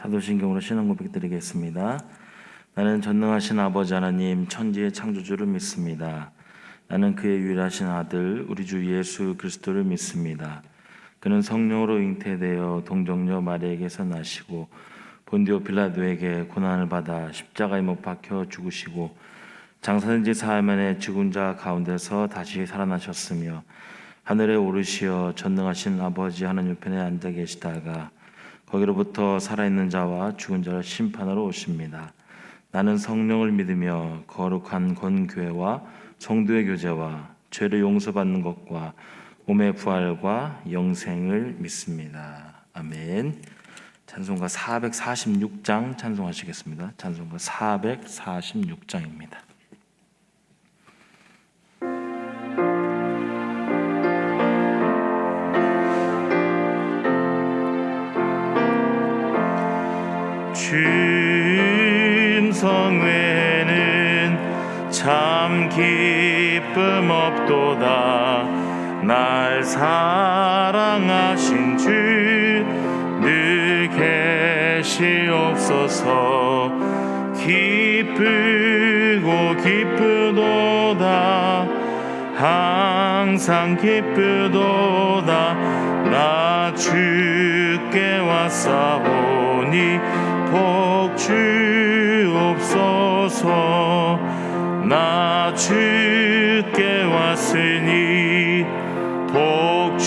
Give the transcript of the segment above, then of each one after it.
사도신경으로 신앙 고백 드리겠습니다. 나는 전능하신 아버지 하나님 천지의 창조주를 믿습니다. 나는 그의 유일하신 아들 우리 주 예수 그리스도를 믿습니다. 그는 성령으로 잉태되어 동정녀 마리아에게서 나시고 본디오 빌라도에게 고난을 받아 십자가에 못 박혀 죽으시고 장사된 지 사흘 만에 죽은 자 가운데서 다시 살아나셨으며 하늘에 오르시어 전능하신 아버지 하나님 편에 앉아 계시다가 거기로부터 살아있는 자와 죽은 자를 심판하러 오십니다. 나는 성령을 믿으며 거룩한 건교회와 성도의 교제와 죄를 용서받는 것과 몸의 부활과 영생을 믿습니다. 아멘. 찬송가 446장 찬송하시겠습니다. 찬송가 446장입니다. 주님 외에는 참 기쁨 없도다. 날 사랑하신 주 늘 계시옵소서. 기쁘고 기쁘도다. 항상 기쁘도다. 나 주께 왔사오니 복 주옵소서. 나 주께 왔으니 복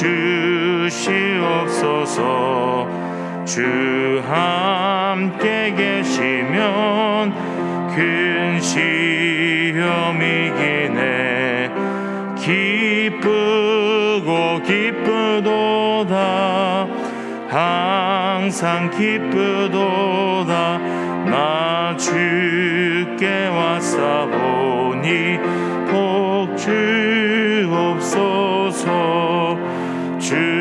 주시옵소서. 주 함께 계시면 큰 시험이 기네. 기쁘고 기쁘도다. 항상 기쁘도다. 나 주께 왔사오니 복 주옵소서. 주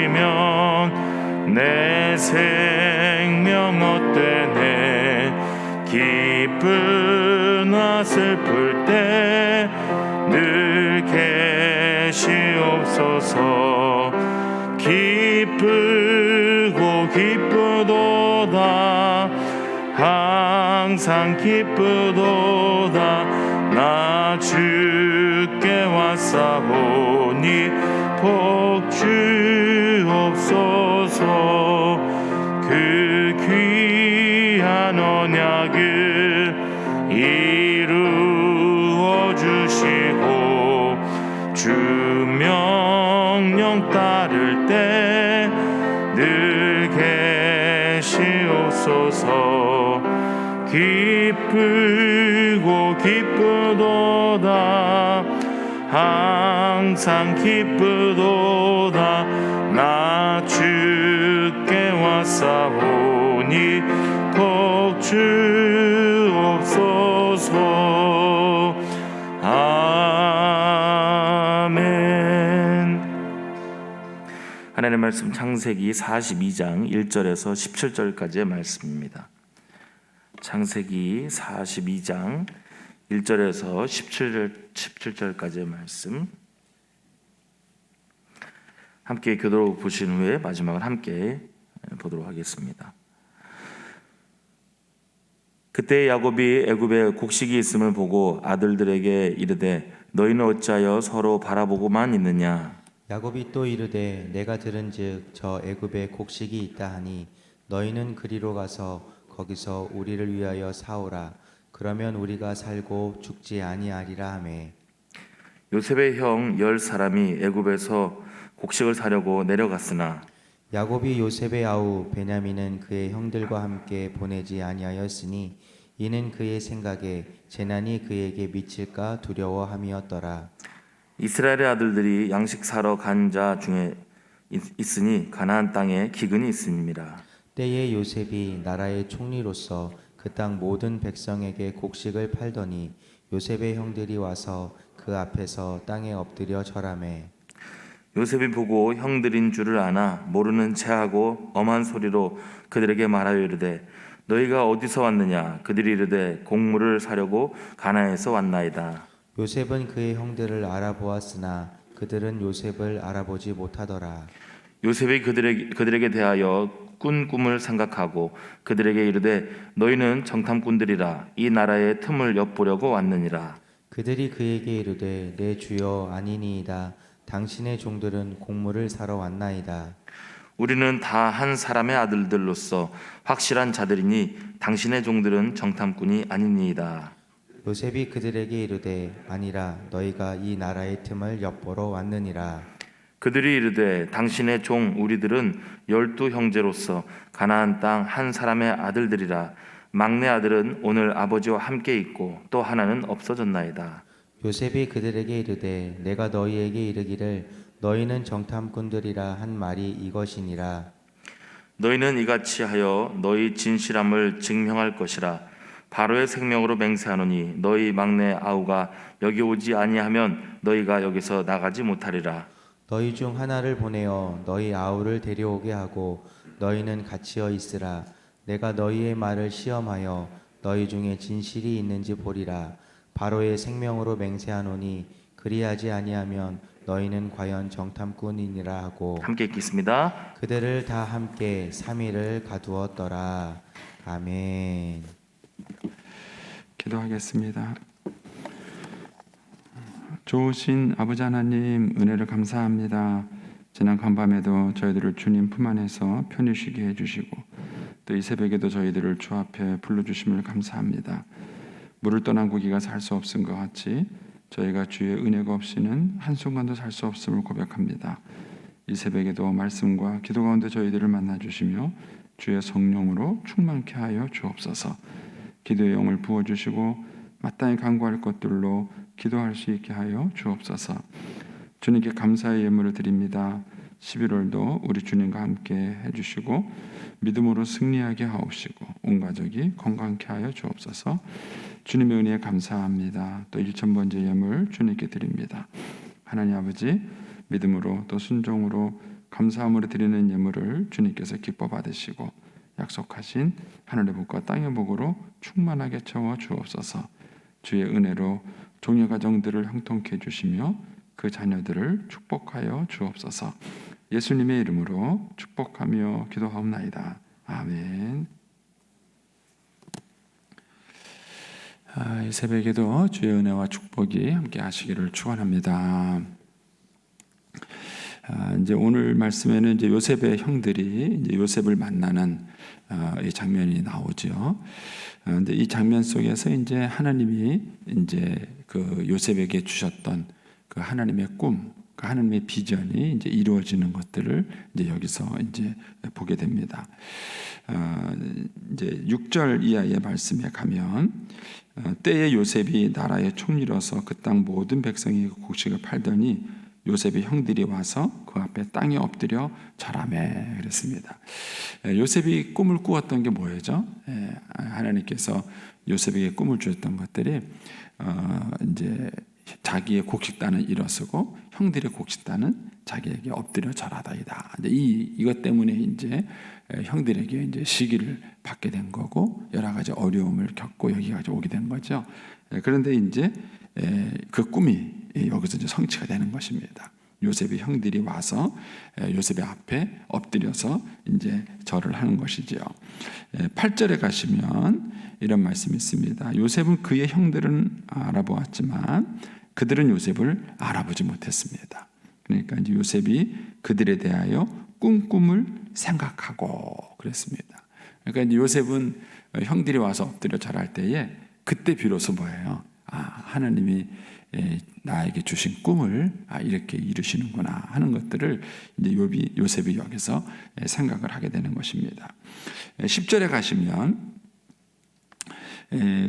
떠나가시면 내 생명 어때네. 기쁘나 슬플 때 늘 계시옵소서. 기쁘고 기쁘도다. 항상 기쁘도다. 나 주께 왔사오니 복 주옵소서. 그 귀한 언약을 이루어 주시고 주 명령 따를 때 늘 계시옵소서. 기쁘고 기쁘도다. 항상 기쁘도다. 나 주께 왔사오니 복 주옵소서. 아멘. 하나님의 말씀 창세기 42장 1절에서 17절까지의 말씀입니다. 창세기 42장 1절에서 17절까지의 말씀 함께 교도로 보신 후에 마지막을 함께 보도록 하겠습니다. 그때 야곱이 애굽에 곡식이 있음을 보고 아들들에게 이르되 너희는 어찌하여 서로 바라보고만 있느냐. 야곱이 또 이르되 내가 들은즉 저 애굽에 곡식이 있다 하니 너희는 그리로 가서 거기서 우리를 위하여 사오라. 그러면 우리가 살고 죽지 아니하리라 하매. 요셉의 형 10사람이 애굽에서 곡식을 사려고 내려갔으나 야곱이 요셉의 아우 베냐민은 그의 형들과 함께 보내지 아니하였으니 이는 그의 생각에 재난이 그에게 미칠까 두려워함이었더라. 이스라엘의 아들들이 양식 사러 간 자 중에 있으니 가나안 땅에 기근이 있음이라. 때에 요셉이 나라의 총리로서 그 땅 모든 백성에게 곡식을 팔더니 요셉의 형들이 와서 그 앞에서 땅에 엎드려 절하매. 요셉이 보고 형들인 줄을 아나 모르는 체하고 엄한 소리로 그들에게 말하여 이르되 너희가 어디서 왔느냐. 그들이 이르되 곡물을 사려고 가나안에서 왔나이다. 요셉은 그의 형들을 알아보았으나 그들은 요셉을 알아보지 못하더라. 요셉이 그들에게 대하여 꾼 꿈을 생각하고 그들에게 이르되 너희는 정탐꾼들이라 이 나라의 틈을 엿보려고 왔느니라. 그들이 그에게 이르되 내 주여 아니니이다. 당신의 종들은 곡물을 사러 왔나이다. 우리는 다 한 사람의 아들들로서 확실한 자들이니 당신의 종들은 정탐꾼이 아니니이다. 요셉이 그들에게 이르되 아니라 너희가 이 나라의 틈을 엿보러 왔느니라. 그들이 이르되 당신의 종 우리들은 12 형제로서 가나안 땅 한 사람의 아들들이라. 막내 아들은 오늘 아버지와 함께 있고 또 하나는 없어졌나이다. 요셉이 그들에게 이르되 내가 너희에게 이르기를 너희는 정탐꾼들이라 한 말이 이것이니라. 너희는 이같이 하여 너희 진실함을 증명할 것이라. 바로의 생명으로 맹세하노니 너희 막내 아우가 여기 오지 아니하면 너희가 여기서 나가지 못하리라. 너희 중 하나를 보내어 너희 아우를 데려오게 하고 너희는 갇히어 있으라. 내가 너희의 말을 시험하여 너희 중에 진실이 있는지 보리라. 바로의 생명으로 맹세하노니 그리하지 아니하면 너희는 과연 정탐꾼이니라 하고 함께 읽겠습니다. 그들을 다 함께 3일을 가두었더라. 아멘. 기도하겠습니다. 좋으신 아버지 하나님, 은혜를 감사합니다. 지난 간밤에도 저희들을 주님 품 안에서 편히 쉬게 해주시고 또 이 새벽에도 저희들을 주 앞에 불러주심을 감사합니다. 물을 떠난 고기가 살 수 없은 것 같이 저희가 주의 은혜가 없이는 한순간도 살 수 없음을 고백합니다. 이 새벽에도 말씀과 기도 가운데 저희들을 만나주시며 주의 성령으로 충만케 하여 주옵소서. 기도의 영을 부어주시고 마땅히 간구할 것들로 기도할 수 있게 하여 주옵소서. 주님께 감사의 예물을 드립니다. 11월도 우리 주님과 함께 해주시고 믿음으로 승리하게 하옵시고 온 가족이 건강케 하여 주옵소서. 주님의 은혜에 감사합니다. 또 1000번째 예물 주님께 드립니다. 하나님 아버지, 믿음으로 또 순종으로 감사함으로 드리는 예물을 주님께서 기뻐 받으시고 약속하신 하늘의 복과 땅의 복으로 충만하게 채워 주옵소서. 주의 은혜로 종의 가정들을 형통케 해주시며 그 자녀들을 축복하여 주옵소서. 예수님의 이름으로 축복하며 기도하옵나이다. 아멘. 이 새벽에도 주의 은혜와 축복이 함께 하시기를 축원합니다. 이제 오늘 말씀에는 이제 요셉의 형들이 이제 요셉을 만나는 이 장면이 나오죠. 근데 이 장면 속에서 이제 하나님이 이제 그 요셉에게 주셨던 그 하나님의 꿈, 그 하나님의 비전이 이제 이루어지는 것들을 이제 여기서 이제 보게 됩니다. 이제 6절 이하의 말씀에 가면 때에 요셉이 나라의 총리로서 그 땅 모든 백성이 곡식을 팔더니 요셉의 형들이 와서 그 앞에 땅에 엎드려 절하매 그랬습니다. 요셉이 꿈을 꾸었던 게 뭐였죠? 하나님께서 요셉에게 꿈을 주었던 것들이 이제 자기의 곡식단은 일어서고 형들의 곡식단은 자기에게 엎드려 절하다이다. 이것 때문에 이제 형들에게 이제 시기를 받게 된 거고 여러 가지 어려움을 겪고 여기까지 오게 된 거죠. 그런데 이제 그 꿈이 여기서 이제 성취가 되는 것입니다. 요셉의 형들이 와서 요셉의 앞에 엎드려서 이제 절을 하는 것이죠. 8절에 가시면 이런 말씀이 있습니다. 요셉은 그의 형들은 알아보았지만 그들은 요셉을 알아보지 못했습니다. 그러니까 이제 요셉이 그들에 대하여 꿈을 생각하고 그랬습니다. 그러니까 이제 요셉은 형들이 와서 엎드려 절할 때에 그때 비로소 뭐예요? 하나님이 나에게 주신 꿈을 이렇게 이루시는구나 하는 것들을 이제 요셉이 여기서 생각을 하게 되는 것입니다. 10절에 가시면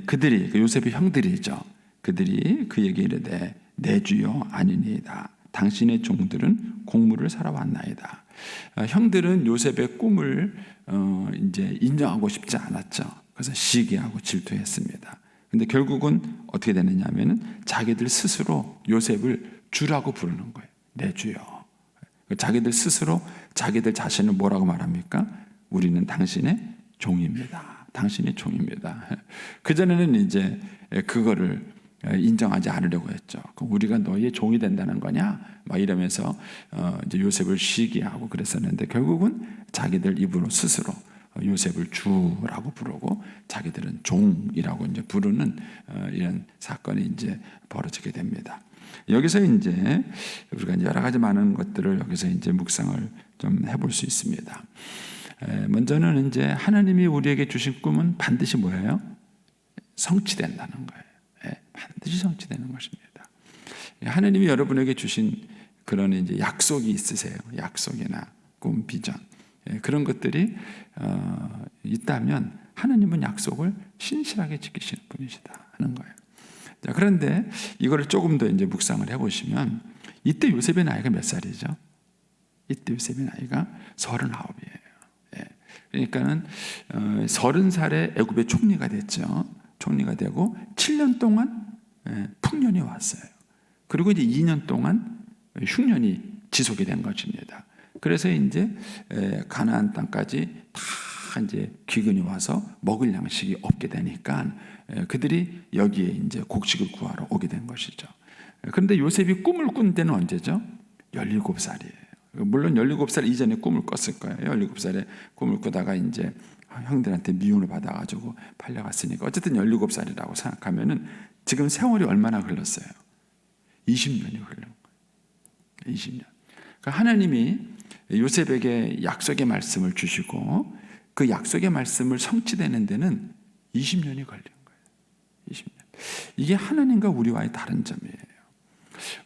그들이 요셉의 형들이죠. 그들이 그에게 이르되 내 주여 아니니이다. 당신의 종들은 곡물을 사러 왔나이다. 형들은 요셉의 꿈을 이제 인정하고 싶지 않았죠. 그래서 시기하고 질투했습니다. 근데 결국은 어떻게 되느냐 하면은 자기들 스스로 요셉을 주라고 부르는 거예요. 내 주여. 자기들 스스로 자기들 자신을 뭐라고 말합니까? 우리는 당신의 종입니다. 당신의 종입니다. 그전에는 이제 그거를 인정하지 않으려고 했죠. 그럼 우리가 너희의 종이 된다는 거냐? 막 이러면서 이제 요셉을 시기하고 그랬었는데 결국은 자기들 입으로 스스로 요셉을 주라고 부르고 자기들은 종이라고 이제 부르는 이런 사건이 이제 벌어지게 됩니다. 여기서 이제 우리가 이제 여러 가지 많은 것들을 여기서 이제 묵상을 좀 해볼 수 있습니다. 먼저는 이제 하나님이 우리에게 주신 꿈은 반드시 뭐예요? 성취된다는 거예요. 반드시 성취되는 것입니다. 하나님이 여러분에게 주신 그런 이제 약속이 있으세요. 약속이나 꿈, 비전 그런 것들이 있다면 하나님은 약속을 신실하게 지키시는 분이시다 하는 거예요. 자, 그런데 이거를 조금 더 이제 묵상을 해보시면 이때 요셉의 나이가 몇 살이죠? 이때 요셉의 나이가 39이에요. 그러니까는 30살에 애굽의 총리가 됐죠. 총리가 되고 7년 동안 풍년이 왔어요. 그리고 이제 2년 동안 흉년이 지속이 된 것입니다. 그래서 이제 가나안 땅까지 다 이제 기근이 와서 먹을 양식이 없게 되니까 그들이 여기에 이제 곡식을 구하러 오게 된 것이죠. 그런데 요셉이 꿈을 꾼 때는 언제죠? 17살이에요. 물론 17살 이전에 꿈을 꿨을 거예요. 17살에 꿈을 꾸다가 이제 형들한테 미움을 받아가지고 팔려갔으니까 어쨌든 17살이라고 생각하면은 지금 세월이 얼마나 흘렀어요? 20년이 흘른 거예요. 20년. 그러니까 하나님이 요셉에게 약속의 말씀을 주시고 그 약속의 말씀을 성취되는 데는 20년이 걸린 거예요. 20년. 이게 하나님과 우리와의 다른 점이에요.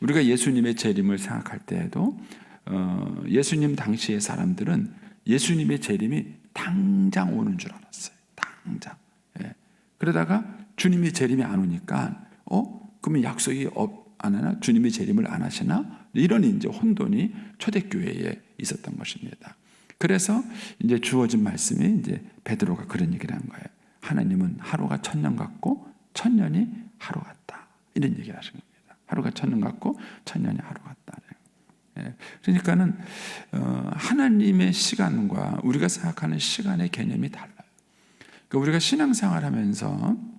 우리가 예수님의 재림을 생각할 때에도 예수님 당시의 사람들은 예수님의 재림이 당장 오는 줄 알았어요. 당장. 그러다가 주님의 재림이 안 오니까 그러면 약속이 안 하나? 주님의 재림을 안 하시나? 이런 이제 혼돈이 초대교회에 있었던 것입니다. 그래서 이제 주어진 말씀이 이제 베드로가 그런 얘기를 한 거예요. 하나님은 하루가 1000년 같고 1000년이 하루 같다. 이런 얘기를 하신 겁니다. 하루가 1000년 같고 1000년이 하루 같다. 그러니까는 하나님의 시간과 우리가 생각하는 시간의 개념이 달라요. 그러니까 우리가 신앙생활하면서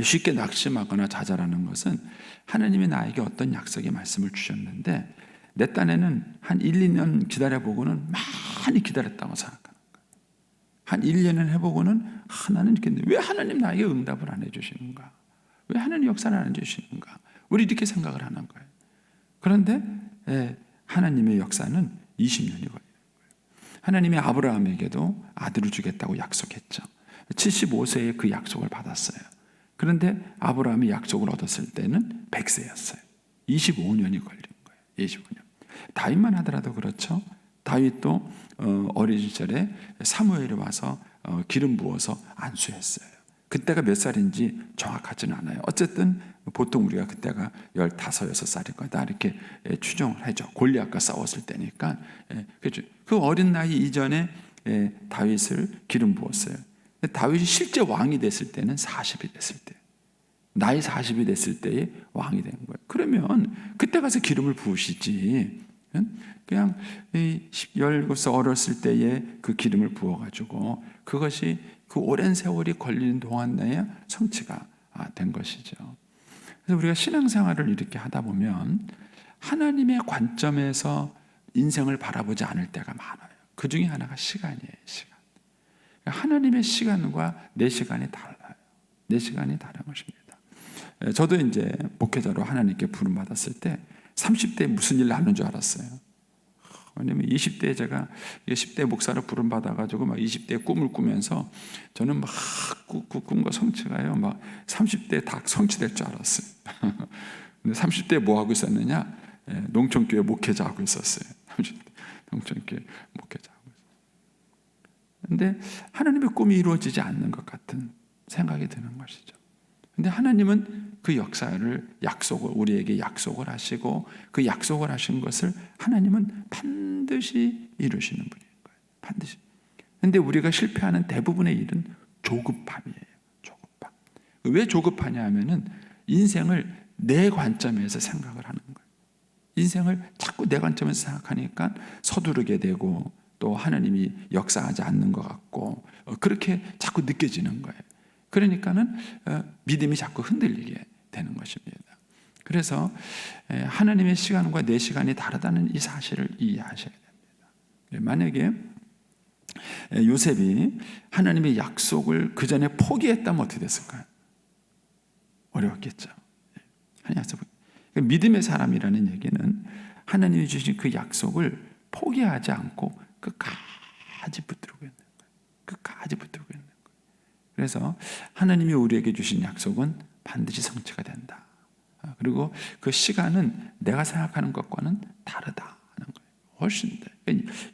쉽게 낙심하거나 좌절하는 것은 하나님이 나에게 어떤 약속의 말씀을 주셨는데 내 딴에는 한 1, 2년 기다려보고는 많이 기다렸다고 생각하는 거예요. 한 1, 2년 해보고는 나는 이렇게 왜 하나님 나에게 응답을 안 해주시는가? 왜 하나님 역사를 안 해주시는가? 우리 이렇게 생각을 하는 거예요. 그런데 하나님의 역사는 20년이 걸려요. 하나님이 아브라함에게도 아들을 주겠다고 약속했죠. 75세에 그 약속을 받았어요. 그런데 아브라함이 약속을 얻었을 때는 100세였어요. 25년이 걸린 거예요. 25년. 다윗만 하더라도 그렇죠. 다윗도 어린 시절에 사무엘이 와서 기름 부어서 안수했어요. 그때가 몇 살인지 정확하지는 않아요. 어쨌든 보통 우리가 그때가 15, 16살일 거다 이렇게 추정을 하죠. 골리앗과 싸웠을 때니까. 그 어린 나이 이전에 다윗을 기름 부었어요. 다윗이 실제 왕이 됐을 때는 40이 됐을 때, 나이 40이 됐을 때에 왕이 된 거예요. 그러면 그때 가서 기름을 부으시지. 그냥 17살 어렸을 때에 그 기름을 부어가지고 그것이 그 오랜 세월이 걸리는 동안 내에 성취가 된 것이죠. 그래서 우리가 신앙생활을 이렇게 하다 보면 하나님의 관점에서 인생을 바라보지 않을 때가 많아요. 그 중에 하나가 시간이에요. 시간. 하나님의 시간과 내 시간이 달라요. 내 시간이 다른 것입니다. 저도 이제 목회자로 하나님께 부름 받았을 때 30대에 무슨 일 하는 줄 알았어요. 왜냐면 20대에 제가 10대 목사로 부름 받아가지고 막 20대에 꿈을 꾸면서 저는 막 그 꿈과 성취가요. 막 30대에 다 성취될 줄 알았어요. 근데 30대에 뭐 하고 있었느냐? 농촌교회 목회자 하고 있었어요. 30대 농촌교회 목회자 하고 있었어요. 근데 하나님의 꿈이 이루어지지 않는 것 같은 생각이 드는 것이죠. 근데 하나님은 그 역사를 우리에게 약속을 하시고 그 약속을 하신 것을 하나님은 반드시 이루시는 분인 거예요. 반드시. 근데 우리가 실패하는 대부분의 일은 조급함이에요. 조급함. 왜 조급하냐 하면은 인생을 내 관점에서 생각을 하는 거예요. 인생을 자꾸 내 관점에서 생각하니까 서두르게 되고 또 하나님이 역사하지 않는 것 같고 그렇게 자꾸 느껴지는 거예요. 그러니까는 믿음이 자꾸 흔들리게 되는 것입니다. 그래서 하나님의 시간과 내 시간이 다르다는 이 사실을 이해하셔야 됩니다. 만약에 요셉이 하나님의 약속을 그 전에 포기했다면 어떻게 됐을까요? 어려웠겠죠. 믿음의 사람이라는 얘기는 하나님이 주신 그 약속을 포기하지 않고 끝까지 붙들고 있는 거예요. 끝까지 붙들고 있는 거예요. 그래서 하나님이 우리에게 주신 약속은 반드시 성취가 된다. 그리고 그 시간은 내가 생각하는 것과는 다르다는 거예요. 훨씬 더.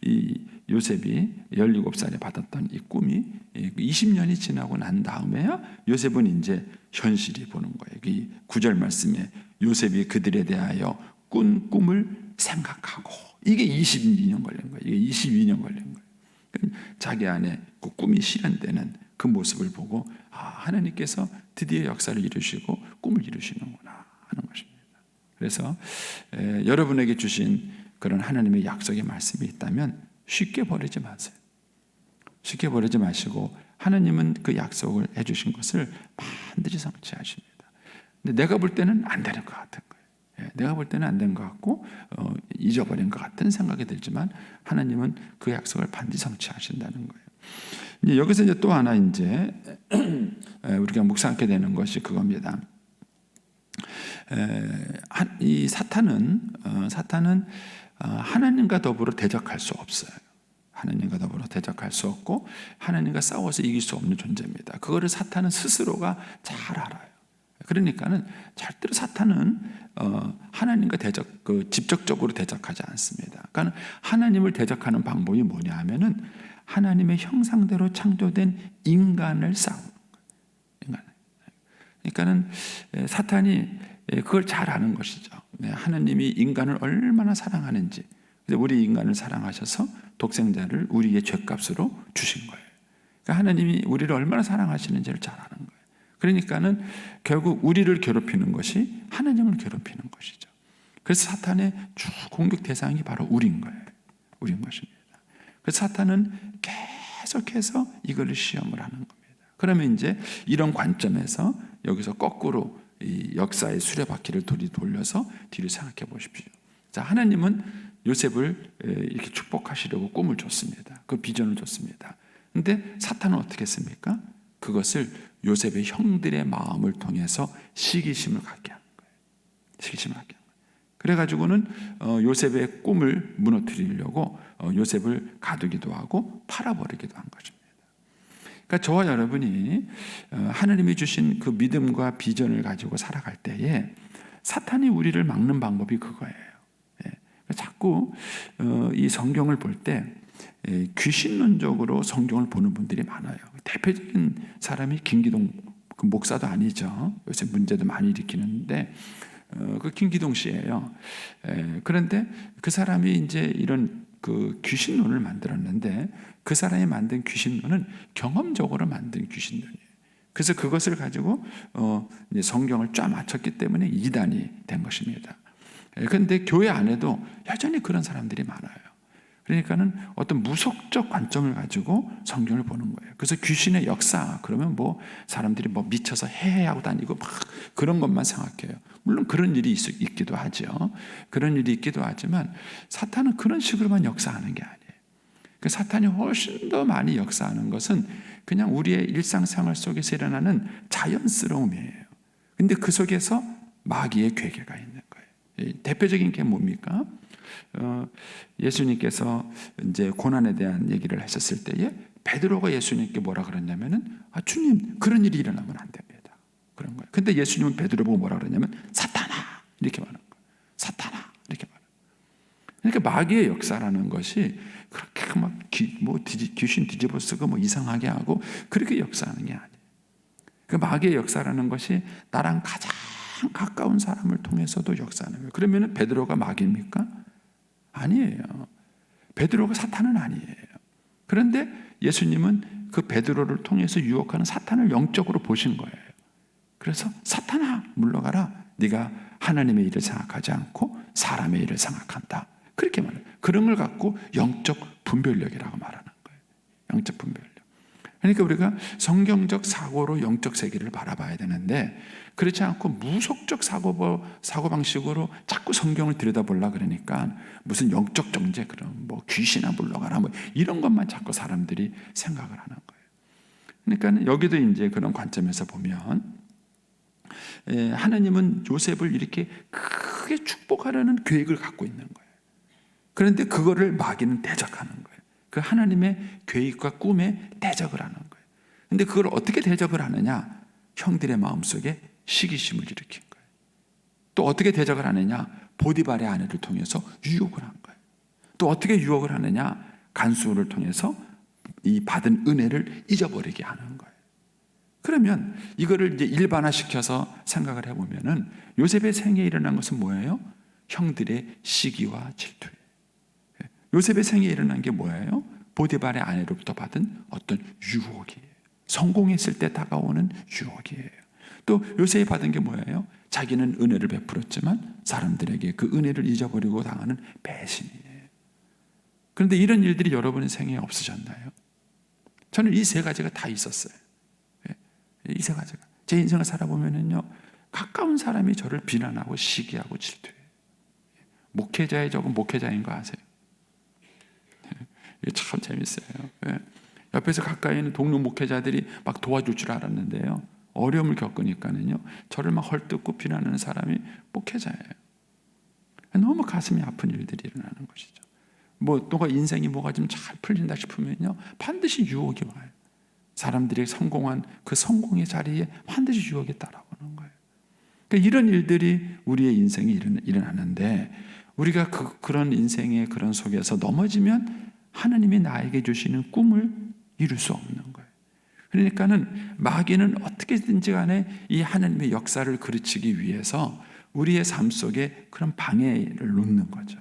이 요셉이 17살에 받았던 이 꿈이 20년이 지나고 난 다음에야 요셉은 이제 현실이 보는 거예요. 이 9절 말씀에 요셉이 그들에 대하여 꾼 꿈을 생각하고, 이게 22년 걸린 거예요. 이게 22년 걸린 거예요. 자기 안에 그 꿈이 실현되는 그 모습을 보고 하나님께서 드디어 역사를 이루시고 꿈을 이루시는구나 하는 것입니다. 그래서 여러분에게 주신 그런 하나님의 약속의 말씀이 있다면 쉽게 버리지 마세요. 쉽게 버리지 마시고 하나님은 그 약속을 해주신 것을 반드시 성취하십니다. 근데 내가 볼 때는 안 되는 것 같은 거예요. 내가 볼 때는 안 된 것 같고 잊어버린 것 같은 생각이 들지만 하나님은 그 약속을 반드시 성취하신다는 거예요. 이제 여기서 이제 또 하나 이제 우리가 묵상하게 되는 것이 그겁니다. 이 사탄은 하나님과 더불어 대적할 수 없어요. 하나님과 더불어 대적할 수 없고 하나님과 싸워서 이길 수 없는 존재입니다. 그거를 사탄은 스스로가 잘 알아요. 그러니까는 절대로 사탄은 하나님과 직접적으로 대적하지 않습니다. 그러니까 하나님을 대적하는 방법이 뭐냐 하면은 하나님의 형상대로 창조된 인간을 싸우는 거예요. 그러니까는 사탄이 그걸 잘 아는 것이죠. 하나님이 인간을 얼마나 사랑하는지. 우리 인간을 사랑하셔서 독생자를 우리의 죄값으로 주신 거예요. 그러니까 하나님이 우리를 얼마나 사랑하시는지를 잘 아는 거예요. 그러니까는 결국 우리를 괴롭히는 것이 하나님을 괴롭히는 것이죠. 그래서 사탄의 주 공격 대상이 바로 우리인 거예요. 우리인 것입니다. 그래서 사탄은 계속해서 이거를 시험을 하는 겁니다. 그러면 이제 이런 관점에서 여기서 거꾸로 이 역사의 수레바퀴를 돌려서 뒤를 생각해 보십시오. 자, 하나님은 요셉을 이렇게 축복하시려고 꿈을 줬습니다. 그 비전을 줬습니다. 근데 사탄은 어떻게 했습니까? 그것을 요셉의 형들의 마음을 통해서 시기심을 갖게 하는 거예요. 시기심을 갖게 하는 거예요. 그래가지고는 요셉의 꿈을 무너뜨리려고 요셉을 가두기도 하고 팔아버리기도 한 것입니다. 그러니까 저와 여러분이 하나님이 주신 그 믿음과 비전을 가지고 살아갈 때에 사탄이 우리를 막는 방법이 그거예요. 자꾸 이 성경을 볼 때 귀신론적으로 성경을 보는 분들이 많아요. 대표적인 사람이 김기동 그 목사도 아니죠. 요새 문제도 많이 일으키는데 그 김기동 씨예요. 그런데 그 사람이 이제 이런 그 귀신론을 만들었는데 그 사람이 만든 귀신론은 경험적으로 만든 귀신론이에요. 그래서 그것을 가지고 이제 성경을 쫙 맞췄기 때문에 이단이 된 것입니다. 그런데 교회 안에도 여전히 그런 사람들이 많아요. 그러니까는 어떤 무속적 관점을 가지고 성경을 보는 거예요. 그래서 귀신의 역사 그러면 뭐 사람들이 뭐 미쳐서 해하고 다니고 막 그런 것만 생각해요. 물론 그런 일이 있기도 하죠. 그런 일이 있기도 하지만 사탄은 그런 식으로만 역사하는 게 아니에요. 그 사탄이 훨씬 더 많이 역사하는 것은 그냥 우리의 일상생활 속에서 일어나는 자연스러움이에요. 근데 그 속에서 마귀의 괴계가 있는 거예요. 대표적인 게 뭡니까? 예수님께서 이제 고난에 대한 얘기를 하셨을 때에 베드로가 예수님께 뭐라 그랬냐면은 주님 그런 일이 일어나면 안 됩니다. 그런 거예요. 근데 예수님은 베드로 보고 뭐라 그랬냐면 사탄아 이렇게 말하는 거예요. 사탄아 이렇게 말하는 거예요. 그러니까 마귀의 역사라는 것이 그렇게 막 귀신 뒤집어 쓰고 뭐 이상하게 하고 그렇게 역사하는 게 아니에요. 그 마귀의 역사라는 것이 나랑 가장 가까운 사람을 통해서도 역사하는 거예요. 그러면 베드로가 마귀입니까? 아니에요. 베드로가 사탄은 아니에요. 그런데 예수님은 그 베드로를 통해서 유혹하는 사탄을 영적으로 보신 거예요. 그래서 사탄아 물러가라. 네가 하나님의 일을 생각하지 않고 사람의 일을 생각한다. 그렇게 말해요. 그런 걸 갖고 영적 분별력이라고 말하는 거예요. 영적 분별력. 그러니까 우리가 성경적 사고로 영적 세계를 바라봐야 되는데 그렇지 않고 무속적 사고방식으로 자꾸 성경을 들여다보려고 그러니까 무슨 영적 정죄 그런 뭐 귀신아 물러가라 뭐 이런 것만 자꾸 사람들이 생각을 하는 거예요. 그러니까 여기도 이제 그런 관점에서 보면 하나님은 요셉을 이렇게 크게 축복하려는 계획을 갖고 있는 거예요. 그런데 그거를 마귀는 대적하는 거예요. 그 하나님의 계획과 꿈에 대적을 하는 거예요. 근데 그걸 어떻게 대적을 하느냐? 형들의 마음속에 시기심을 일으킨 거예요. 또 어떻게 대적을 하느냐? 보디발의 아내를 통해서 유혹을 한 거예요. 또 어떻게 유혹을 하느냐? 간수를 통해서 이 받은 은혜를 잊어버리게 하는 거예요. 그러면 이거를 이제 일반화시켜서 생각을 해보면은 요셉의 생애에 일어난 것은 뭐예요? 형들의 시기와 질투예요. 요셉의 생애에 일어난 게 뭐예요? 보디발의 아내로부터 받은 어떤 유혹이에요. 성공했을 때 다가오는 유혹이에요. 또 요셉이 받은 게 뭐예요? 자기는 은혜를 베풀었지만 사람들에게 그 은혜를 잊어버리고 당하는 배신이에요. 그런데 이런 일들이 여러분의 생애에 없으셨나요? 저는 이 세 가지가 다 있었어요. 이 세 가지가. 제 인생을 살아보면은요, 가까운 사람이 저를 비난하고 시기하고 질투해요. 목회자의 적은 목회자인 거 아세요? 이게 참 재밌어요. 옆에서 가까이 있는 동료 목회자들이 막 도와줄 줄 알았는데요, 어려움을 겪으니까는요, 저를 막 헐뜯고 비난하는 사람이 목회자예요. 너무 가슴이 아픈 일들이 일어나는 것이죠. 뭐 또가 인생이 뭐가 좀 잘 풀린다 싶으면요, 반드시 유혹이 와요. 사람들이 성공한 그 성공의 자리에 반드시 유혹이 따라오는 거예요. 그러니까 이런 일들이 우리의 인생에 일어나는데 우리가 그런 인생의 그런 속에서 넘어지면 하나님이 나에게 주시는 꿈을 이룰 수 없는 거예요. 그러니까는 마귀는 어떻게든지 간에 이 하나님의 역사를 그르치기 위해서 우리의 삶 속에 그런 방해를 놓는 거죠.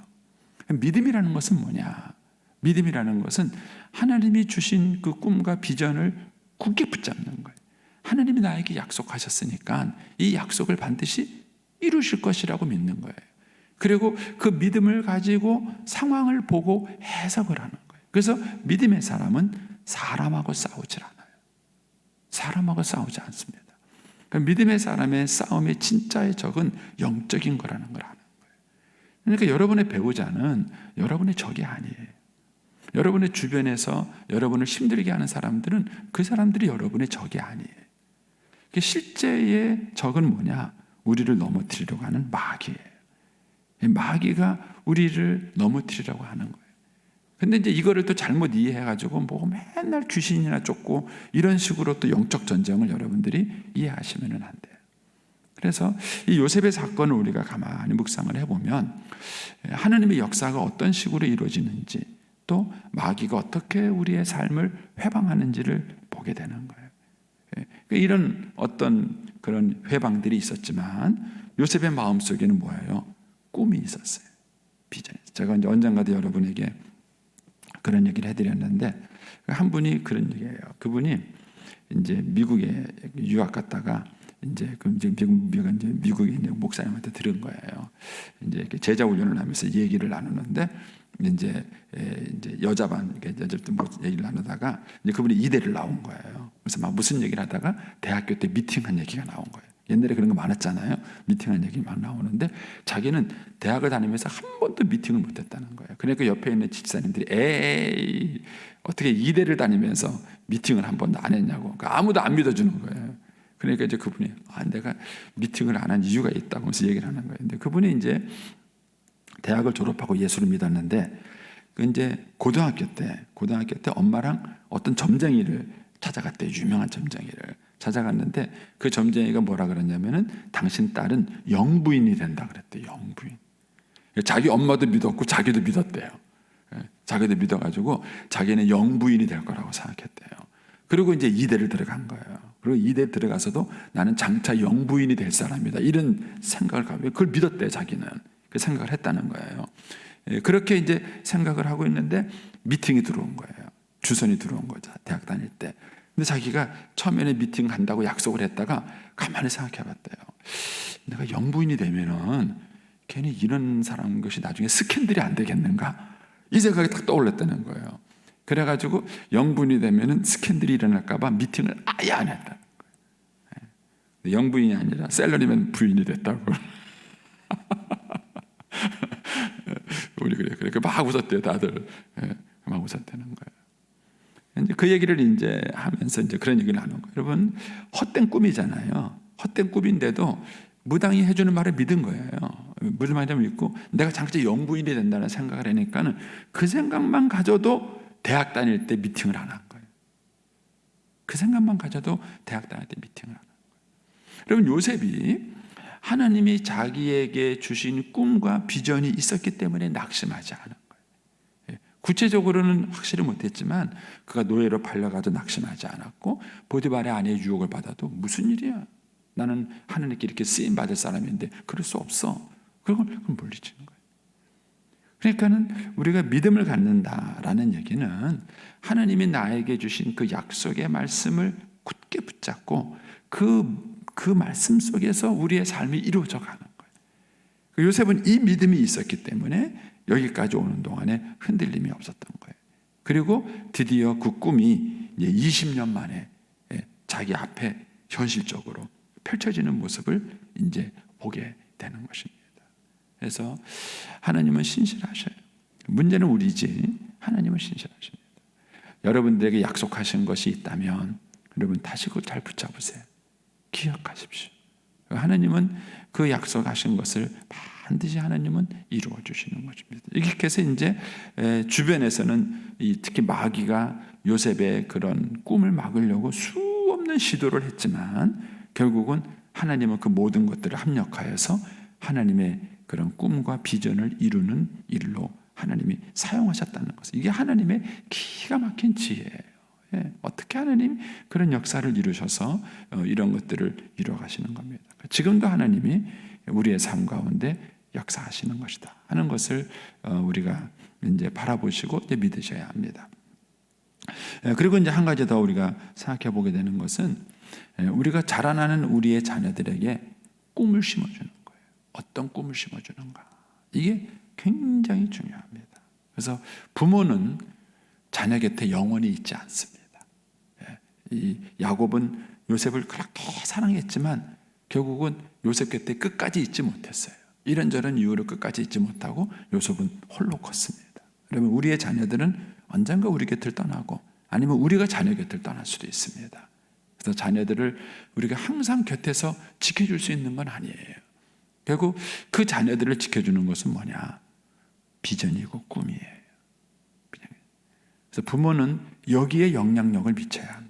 믿음이라는 것은 뭐냐? 믿음이라는 것은 하나님이 주신 그 꿈과 비전을 굳게 붙잡는 거예요. 하나님이 나에게 약속하셨으니까 이 약속을 반드시 이루실 것이라고 믿는 거예요. 그리고 그 믿음을 가지고 상황을 보고 해석을 하는 거예요. 그래서 믿음의 사람은 사람하고 싸우질 않아요. 사람하고 싸우지 않습니다. 그러니까 믿음의 사람의 싸움의 진짜의 적은 영적인 거라는 걸 아는 거예요. 그러니까 여러분의 배우자는 여러분의 적이 아니에요. 여러분의 주변에서 여러분을 힘들게 하는 사람들은 그 사람들이 여러분의 적이 아니에요. 실제의 적은 뭐냐? 우리를 넘어뜨리려고 하는 마귀예요. 마귀가 우리를 넘어뜨리려고 하는 거예요. 근데 이제 이거를 또 잘못 이해해가지고 뭐 맨날 귀신이나 쫓고 이런 식으로 또 영적 전쟁을 여러분들이 이해하시면 안 돼요. 그래서 이 요셉의 사건을 우리가 가만히 묵상을 해보면 하나님의 역사가 어떤 식으로 이루어지는지 또 마귀가 어떻게 우리의 삶을 회방하는지를 보게 되는 거예요. 이런 어떤 그런 회방들이 있었지만 요셉의 마음속에는 뭐예요? 꿈이 있었어요. 비전이. 제가 이제 언젠가도 여러분에게 그런 얘기를 해드렸는데 한 분이 그런 얘기예요. 그분이 이제 미국에 유학 갔다가 이제 미국에 있는 목사님한테 들은 거예요. 이제 이렇게 제자 훈련을 하면서 얘기를 나누는데 이제 여자반 여자들 뭐 얘기를 나누다가 이제 그분이 이대를 나온 거예요. 그래서 막 무슨 얘기를 하다가 대학교 때 미팅한 얘기가 나온 거예요. 옛날에 그런 거 많았잖아요. 미팅한 얘기 막 나오는데 자기는 대학을 다니면서 한 번도 미팅을 못했다는 거예요. 그러니까 옆에 있는 집사님들이 에이 어떻게 이대를 다니면서 미팅을 한 번도 안 했냐고. 그러니까 아무도 안 믿어주는 거예요. 그러니까 이제 그분이 내가 미팅을 안 한 이유가 있다고 하면서 얘기를 하는 거예요. 근데 그분이 이제 대학을 졸업하고 예수를 믿었는데 그 이제 고등학교 때 엄마랑 어떤 점쟁이를 찾아갔대요. 유명한 점쟁이를 찾아갔는데 그 점쟁이가 뭐라 그랬냐면은 당신 딸은 영부인이 된다 그랬대요. 영부인. 자기 엄마도 믿었고 자기도 믿었대요. 자기도 믿어가지고 자기는 영부인이 될 거라고 생각했대요. 그리고 이제 이대를 들어간 거예요. 그리고 이대 들어가서도 나는 장차 영부인이 될 사람이다. 이런 생각을 가지고 그걸 믿었대요. 자기는. 그 생각을 했다는 거예요. 그렇게 이제 생각을 하고 있는데 미팅이 들어온 거예요. 주선이 들어온 거죠. 대학 다닐 때. 근데 자기가 처음에는 미팅 간다고 약속을 했다가 가만히 생각해 봤대요. 내가 영부인이 되면은 괜히 이런 사람 것이 나중에 스캔들이 안 되겠는가? 이 생각이 딱 떠올랐다는 거예요. 그래가지고 영분이 되면은 스캔들이 일어날까봐 미팅을 아예 안 했다. 영부인이 아니라 셀러리맨 부인이 됐다고. 우리 그래 막 웃었대요, 다들. 막 웃었다는 거예요. 이제 그 얘기를 이제 하면서 이제 그런 얘기를 하는 거예요. 여러분, 헛된 꿈이잖아요. 헛된 꿈인데도 무당이 해주는 말을 믿은 거예요. 무슨 말이냐면 믿고 내가 장차 영부인이 된다는 생각을 하니까는 그 생각만 가져도 대학 다닐 때 미팅을 안 한 거예요. 그 생각만 가져도 대학 다닐 때 미팅을 안 한 거예요. 여러분, 요셉이 하나님이 자기에게 주신 꿈과 비전이 있었기 때문에 낙심하지 않은 거예요. 구체적으로는 확실히 못했지만 그가 노예로 팔려가도 낙심하지 않았고 보디발의 아내의 유혹을 받아도 무슨 일이야? 나는 하나님께 이렇게 쓰임받을 사람인데 그럴 수 없어. 그건 물리치는 거예요. 그러니까는 우리가 믿음을 갖는다라는 얘기는 하나님이 나에게 주신 그 약속의 말씀을 굳게 붙잡고 그 말씀 속에서 우리의 삶이 이루어져 가는 거예요. 요셉은 이 믿음이 있었기 때문에 여기까지 오는 동안에 흔들림이 없었던 거예요. 그리고 드디어 그 꿈이 20년 만에 자기 앞에 현실적으로 펼쳐지는 모습을 이제 보게 되는 것입니다. 그래서 하나님은 신실하셔요. 문제는 우리지 하나님은 신실하십니다. 여러분들에게 약속하신 것이 있다면 여러분 다시 그걸 잘 붙잡으세요. 기억하십시오. 하나님은 그 약속하신 것을 반드시 하나님은 이루어 주시는 것입니다. 이렇게 해서 이제 주변에서는 특히 마귀가 요셉의 그런 꿈을 막으려고 수없는 시도를 했지만 결국은 하나님은 그 모든 것들을 합력하여서 하나님의 그런 꿈과 비전을 이루는 일로 하나님이 사용하셨다는 것. 이게 하나님의 기가 막힌 지혜예요. 어떻게 하나님 그런 역사를 이루셔서 이런 것들을 이루어가시는 겁니다. 지금도 하나님이 우리의 삶 가운데 역사하시는 것이다 하는 것을 우리가 이제 바라보시고 이제 믿으셔야 합니다. 그리고 이제 한 가지 더 우리가 생각해 보게 되는 것은 우리가 자라나는 우리의 자녀들에게 꿈을 심어주는 거예요. 어떤 꿈을 심어주는가. 이게 굉장히 중요합니다. 그래서 부모는 자녀 곁에 영원히 있지 않습니다. 이 야곱은 요셉을 그렇게 사랑했지만 결국은 요셉 곁에 끝까지 있지 못했어요. 이런저런 이유로 끝까지 있지 못하고 요셉은 홀로 컸습니다. 그러면 우리의 자녀들은 언젠가 우리 곁을 떠나고 아니면 우리가 자녀 곁을 떠날 수도 있습니다. 그래서 자녀들을 우리가 항상 곁에서 지켜줄 수 있는 건 아니에요. 결국 그 자녀들을 지켜주는 것은 뭐냐? 비전이고 꿈이에요. 그래서 부모는 여기에 영향력을 미쳐야 합니다.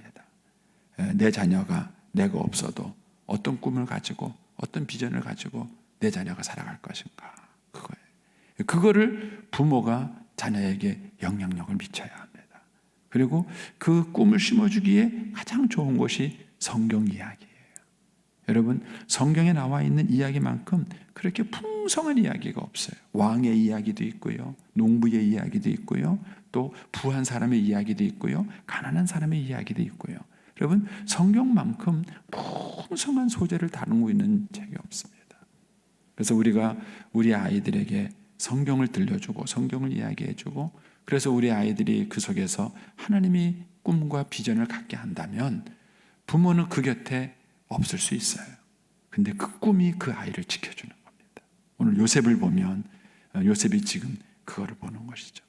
내 자녀가 내가 없어도 어떤 꿈을 가지고 어떤 비전을 가지고 내 자녀가 살아갈 것인가. 그거예요. 그거를 부모가 자녀에게 영향력을 미쳐야 합니다. 그리고 그 꿈을 심어주기에 가장 좋은 것이 성경 이야기예요. 여러분, 성경에 나와 있는 이야기만큼 그렇게 풍성한 이야기가 없어요. 왕의 이야기도 있고요, 농부의 이야기도 있고요, 또 부한 사람의 이야기도 있고요, 가난한 사람의 이야기도 있고요. 여러분, 성경만큼 풍성한 소재를 다루고 있는 책이 없습니다. 그래서 우리가 우리 아이들에게 성경을 들려주고 성경을 이야기해주고 그래서 우리 아이들이 그 속에서 하나님이 꿈과 비전을 갖게 한다면 부모는 그 곁에 없을 수 있어요. 근데 그 꿈이 그 아이를 지켜주는 겁니다. 오늘 요셉을 보면 요셉이 지금 그거를 보는 것이죠.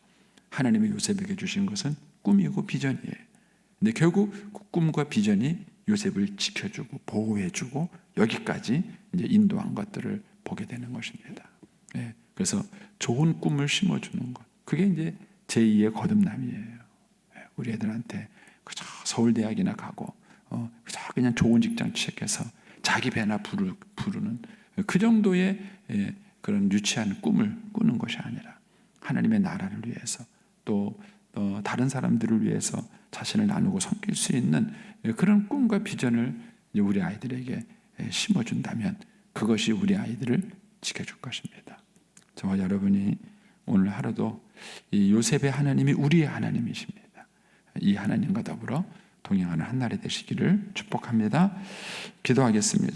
하나님이 요셉에게 주신 것은 꿈이고 비전이에요. 근데 결국 그 꿈과 비전이 요셉을 지켜주고 보호해주고 여기까지 이제 인도한 것들을 보게 되는 것입니다. 그래서 좋은 꿈을 심어주는 것, 그게 이제 제2의 거듭남이에요. 우리 애들한테 그저 서울대학이나 가고 그저 그냥 좋은 직장 취직해서 자기 배나 부르는 그 정도의 그런 유치한 꿈을 꾸는 것이 아니라 하나님의 나라를 위해서 또 다른 사람들을 위해서 자신을 나누고 섬길 수 있는 그런 꿈과 비전을 우리 아이들에게 심어준다면 그것이 우리 아이들을 지켜줄 것입니다. 저와 여러분이 오늘 하루도 이 요셉의 하나님이 우리의 하나님이십니다. 이 하나님과 더불어 동행하는 한 날이 되시기를 축복합니다. 기도하겠습니다.